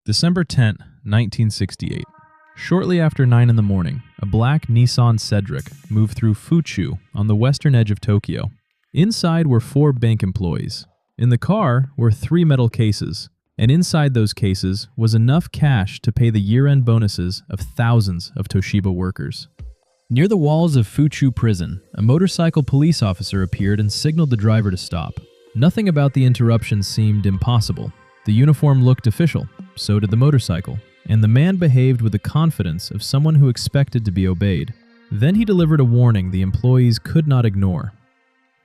December 10, 1968. Shortly after 9 in the morning, a black Nissan Cedric moved through Fuchū on the western edge of Tokyo. Inside were 4 bank employees. In the car were 3 metal cases, and inside those cases was enough cash to pay the year-end bonuses of thousands of Toshiba workers. Near the walls of Fuchū prison, a motorcycle police officer appeared and signaled the driver to stop. Nothing about the interruption seemed impossible. The uniform looked official, so did the motorcycle, and the man behaved with the confidence of someone who expected to be obeyed. Then he delivered a warning the employees could not ignore.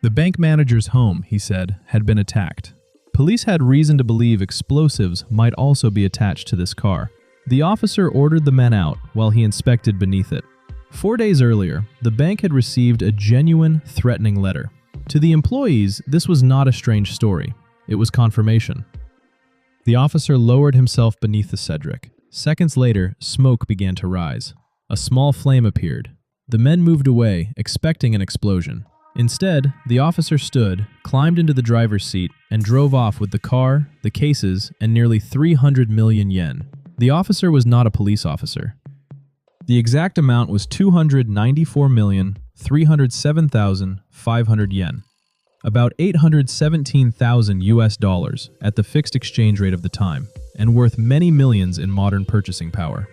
The bank manager's home, he said, had been attacked. Police had reason to believe explosives might also be attached to this car. The officer ordered the men out while he inspected beneath it. 4 days earlier, the bank had received a genuine, threatening letter. To the employees, this was not a strange story. It was confirmation. The officer lowered himself beneath the Cedric. Seconds later, smoke began to rise. A small flame appeared. The men moved away, expecting an explosion. Instead, the officer stood, climbed into the driver's seat, and drove off with the car, the cases, and nearly 300 million yen. The officer was not a police officer. The exact amount was 294,307,500 yen. About 817,000 US dollars at the fixed exchange rate of the time, and worth many millions in modern purchasing power.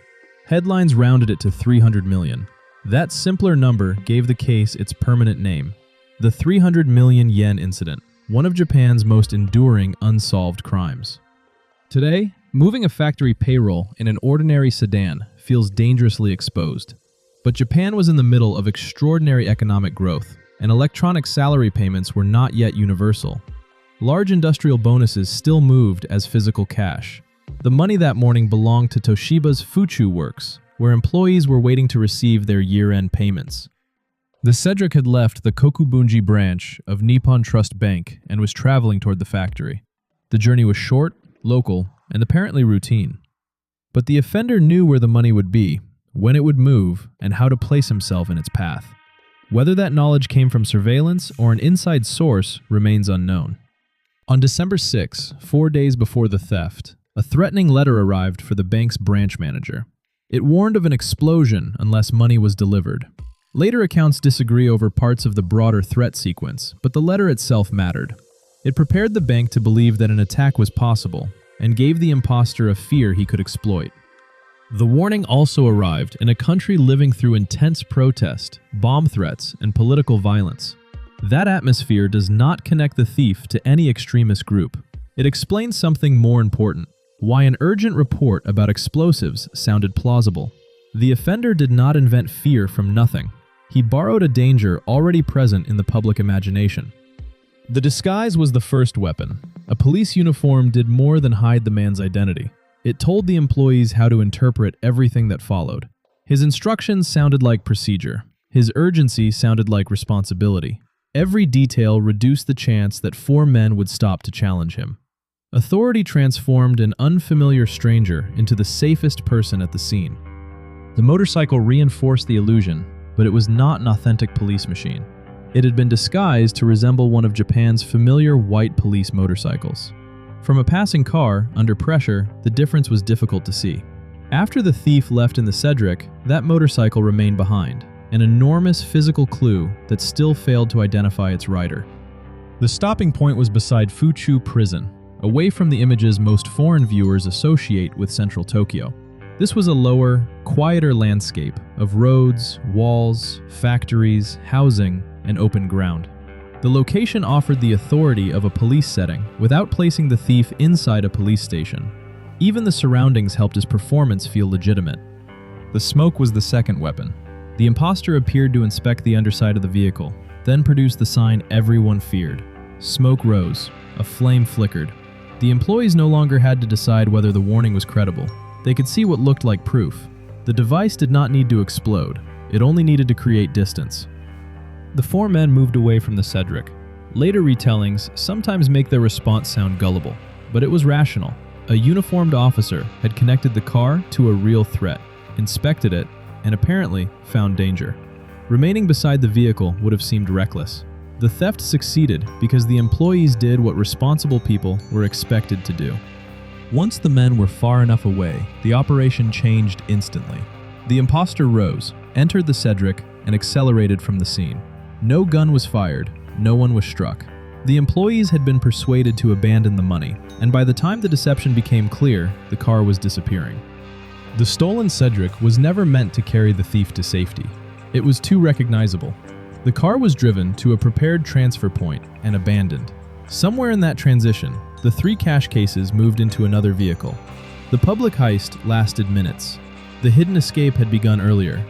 Headlines rounded it to 300 million. That simpler number gave the case its permanent name, the 300 million yen incident, one of Japan's most enduring unsolved crimes. Today, moving a factory payroll in an ordinary sedan feels dangerously exposed. But Japan was in the middle of extraordinary economic growth, and electronic salary payments were not yet universal. Large industrial bonuses still moved as physical cash. The money that morning belonged to Toshiba's Fuchū works, where employees were waiting to receive their year-end payments. The Cedric had left the Kokubunji branch of Nippon Trust Bank and was traveling toward the factory. The journey was short, local, and apparently routine. But the offender knew where the money would be, when it would move, and how to place himself in its path. Whether that knowledge came from surveillance or an inside source remains unknown. On December 6, 4 days before the theft, a threatening letter arrived for the bank's branch manager. It warned of an explosion unless money was delivered. Later accounts disagree over parts of the broader threat sequence, but the letter itself mattered. It prepared the bank to believe that an attack was possible, and gave the imposter a fear he could exploit. The warning also arrived in a country living through intense protest, bomb threats, and political violence. That atmosphere does not connect the thief to any extremist group. It explains something more important: why an urgent report about explosives sounded plausible. The offender did not invent fear from nothing. He borrowed a danger already present in the public imagination. The disguise was the first weapon. A police uniform did more than hide the man's identity. It told the employees how to interpret everything that followed. His instructions sounded like procedure. His urgency sounded like responsibility. Every detail reduced the chance that 4 men would stop to challenge him. Authority transformed an unfamiliar stranger into the safest person at the scene. The motorcycle reinforced the illusion, but it was not an authentic police machine. It had been disguised to resemble one of Japan's familiar white police motorcycles. From a passing car, under pressure, the difference was difficult to see. After the thief left in the Cedric, that motorcycle remained behind, an enormous physical clue that still failed to identify its rider. The stopping point was beside Fuchū Prison, away from the images most foreign viewers associate with central Tokyo. This was a lower, quieter landscape of roads, walls, factories, housing, and open ground. The location offered the authority of a police setting without placing the thief inside a police station. Even the surroundings helped his performance feel legitimate. The smoke was the second weapon. The imposter appeared to inspect the underside of the vehicle, then produced the sign everyone feared. Smoke rose. A flame flickered. The employees no longer had to decide whether the warning was credible. They could see what looked like proof. The device did not need to explode. It only needed to create distance. The 4 men moved away from the Cedric. Later retellings sometimes make their response sound gullible, but it was rational. A uniformed officer had connected the car to a real threat, inspected it, and apparently found danger. Remaining beside the vehicle would have seemed reckless. The theft succeeded because the employees did what responsible people were expected to do. Once the men were far enough away, the operation changed instantly. The imposter rose, entered the Cedric, and accelerated from the scene. No gun was fired, no one was struck. The employees had been persuaded to abandon the money, and by the time the deception became clear, the car was disappearing. The stolen Cedric was never meant to carry the thief to safety. It was too recognizable. The car was driven to a prepared transfer point and abandoned. Somewhere in that transition, the 3 cash cases moved into another vehicle. The public heist lasted minutes. The hidden escape had begun earlier.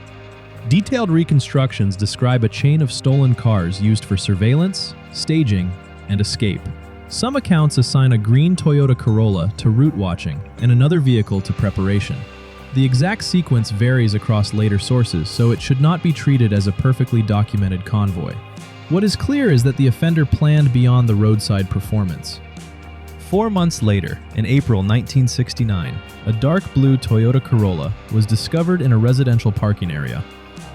Detailed reconstructions describe a chain of stolen cars used for surveillance, staging, and escape. Some accounts assign a green Toyota Corolla to route watching and another vehicle to preparation. The exact sequence varies across later sources, so it should not be treated as a perfectly documented convoy. What is clear is that the offender planned beyond the roadside performance. 4 months later, in April 1969, a dark blue Toyota Corolla was discovered in a residential parking area.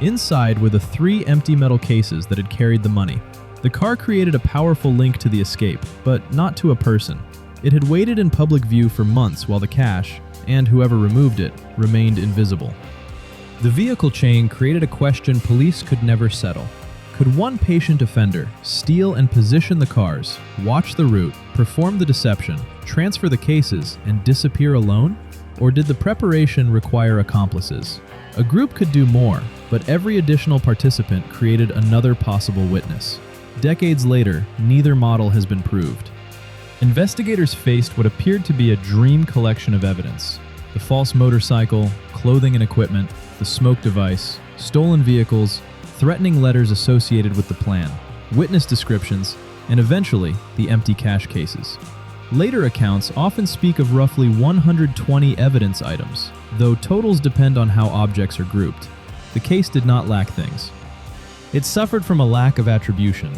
Inside were the 3 empty metal cases that had carried the money. The car created a powerful link to the escape, but not to a person. It had waited in public view for months while the cash, and whoever removed it, remained invisible. The vehicle chain created a question police could never settle. Could one patient offender steal and position the cars, watch the route, perform the deception, transfer the cases, and disappear alone? Or did the preparation require accomplices? A group could do more, but every additional participant created another possible witness. Decades later, neither model has been proved. Investigators faced what appeared to be a dream collection of evidence: the false motorcycle, clothing and equipment, the smoke device, stolen vehicles, threatening letters associated with the plan, witness descriptions, and eventually, the empty cash cases. Later accounts often speak of roughly 120 evidence items, though totals depend on how objects are grouped. The case did not lack things. It suffered from a lack of attribution.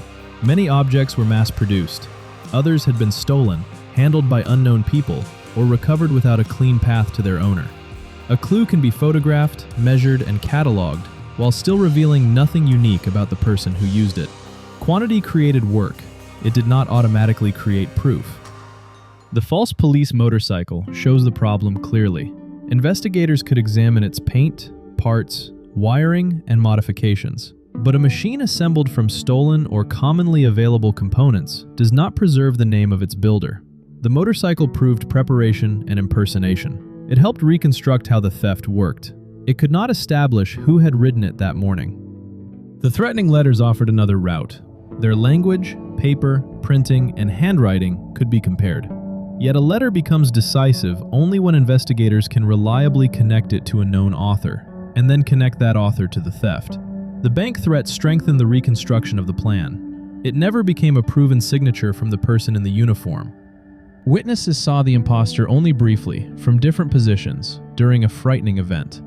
Many objects were mass-produced. Others had been stolen, handled by unknown people, or recovered without a clean path to their owner. A clue can be photographed, measured, and cataloged, while still revealing nothing unique about the person who used it. Quantity created work. It did not automatically create proof. The false police motorcycle shows the problem clearly. Investigators could examine its paint, parts, wiring, and modifications. But a machine assembled from stolen or commonly available components does not preserve the name of its builder. The motorcycle proved preparation and impersonation. It helped reconstruct how the theft worked. It could not establish who had ridden it that morning. The threatening letters offered another route. Their language, paper, printing, and handwriting could be compared. Yet a letter becomes decisive only when investigators can reliably connect it to a known author, and then connect that author to the theft. The bank threat strengthened the reconstruction of the plan. It never became a proven signature from the person in the uniform. Witnesses saw the imposter only briefly, from different positions, during a frightening event.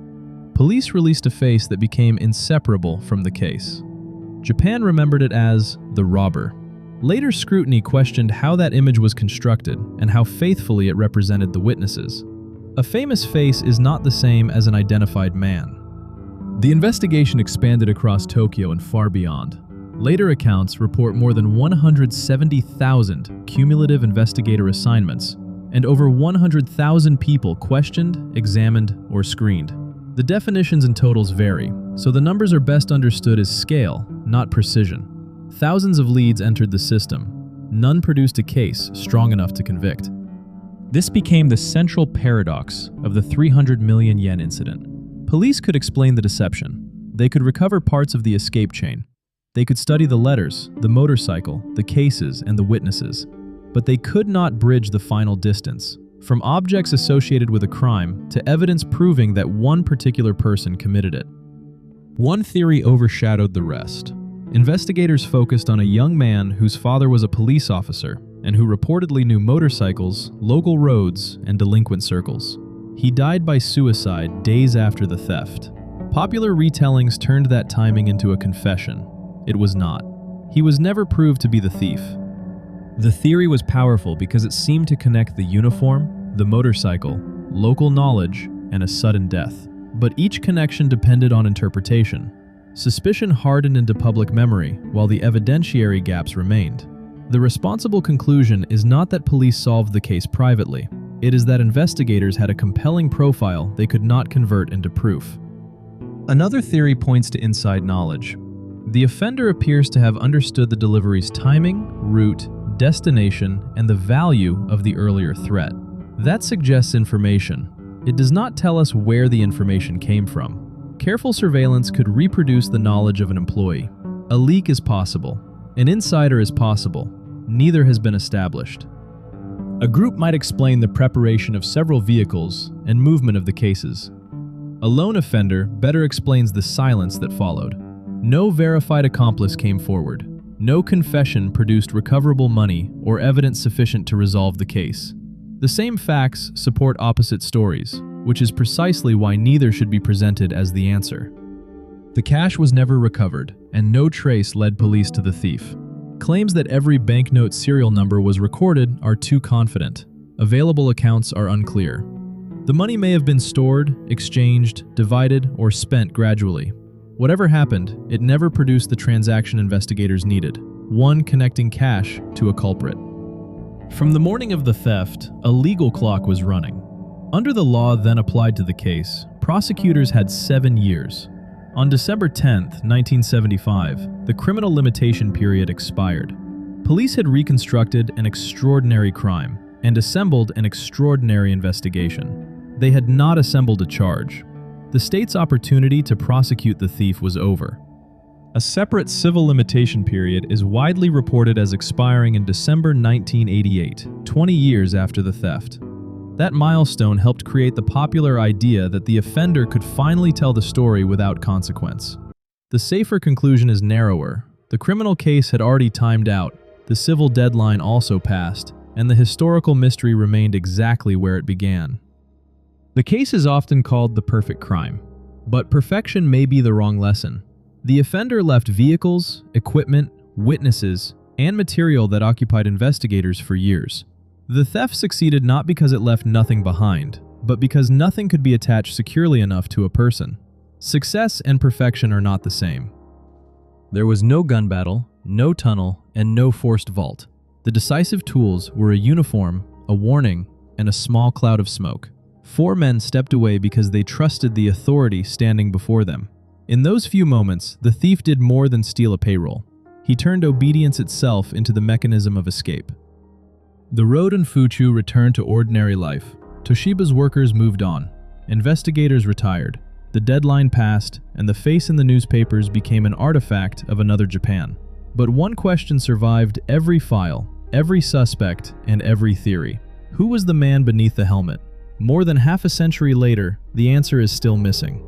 Police released a face that became inseparable from the case. Japan remembered it as the robber. Later scrutiny questioned how that image was constructed and how faithfully it represented the witnesses. A famous face is not the same as an identified man. The investigation expanded across Tokyo and far beyond. Later accounts report more than 170,000 cumulative investigator assignments, and over 100,000 people questioned, examined, or screened. The definitions and totals vary, so the numbers are best understood as scale, not precision. Thousands of leads entered the system. None produced a case strong enough to convict. This became the central paradox of the 300 million yen incident. Police could explain the deception. They could recover parts of the escape chain. They could study the letters, the motorcycle, the cases, and the witnesses. But they could not bridge the final distance, from objects associated with a crime to evidence proving that one particular person committed it. One theory overshadowed the rest. Investigators focused on a young man whose father was a police officer and who reportedly knew motorcycles, local roads, and delinquent circles. He died by suicide days after the theft. Popular retellings turned that timing into a confession. It was not. He was never proved to be the thief. The theory was powerful because it seemed to connect the uniform, the motorcycle, local knowledge, and a sudden death. But each connection depended on interpretation. Suspicion hardened into public memory, while the evidentiary gaps remained. The responsible conclusion is not that police solved the case privately. It is that investigators had a compelling profile they could not convert into proof. Another theory points to inside knowledge. The offender appears to have understood the delivery's timing, route, destination, and the value of the earlier threat. That suggests information. It does not tell us where the information came from. Careful surveillance could reproduce the knowledge of an employee. A leak is possible. An insider is possible. Neither has been established. A group might explain the preparation of several vehicles and movement of the cases. A lone offender better explains the silence that followed. No verified accomplice came forward. No confession produced recoverable money or evidence sufficient to resolve the case. The same facts support opposite stories, which is precisely why neither should be presented as the answer. The cash was never recovered, and no trace led police to the thief. Claims that every banknote serial number was recorded are too confident. Available accounts are unclear. The money may have been stored, exchanged, divided, or spent gradually. Whatever happened, it never produced the transaction investigators needed, one connecting cash to a culprit. From the morning of the theft, a legal clock was running. Under the law then applied to the case, prosecutors had 7 years. On December 10, 1975, the criminal limitation period expired. Police had reconstructed an extraordinary crime and assembled an extraordinary investigation. They had not assembled a charge. The state's opportunity to prosecute the thief was over. A separate civil limitation period is widely reported as expiring in December 1988, 20 years after the theft. That milestone helped create the popular idea that the offender could finally tell the story without consequence. The safer conclusion is narrower. The criminal case had already timed out, the civil deadline also passed, and the historical mystery remained exactly where it began. The case is often called the perfect crime, but perfection may be the wrong lesson. The offender left vehicles, equipment, witnesses, and material that occupied investigators for years. The theft succeeded not because it left nothing behind, but because nothing could be attached securely enough to a person. Success and perfection are not the same. There was no gun battle, no tunnel, and no forced vault. The decisive tools were a uniform, a warning, and a small cloud of smoke. 4 men stepped away because they trusted the authority standing before them. In those few moments, the thief did more than steal a payroll. He turned obedience itself into the mechanism of escape. The road in Fuchū returned to ordinary life. Toshiba's workers moved on. Investigators retired. The deadline passed, and the face in the newspapers became an artifact of another Japan. But one question survived every file, every suspect, and every theory. Who was the man beneath the helmet? More than half a century later, the answer is still missing.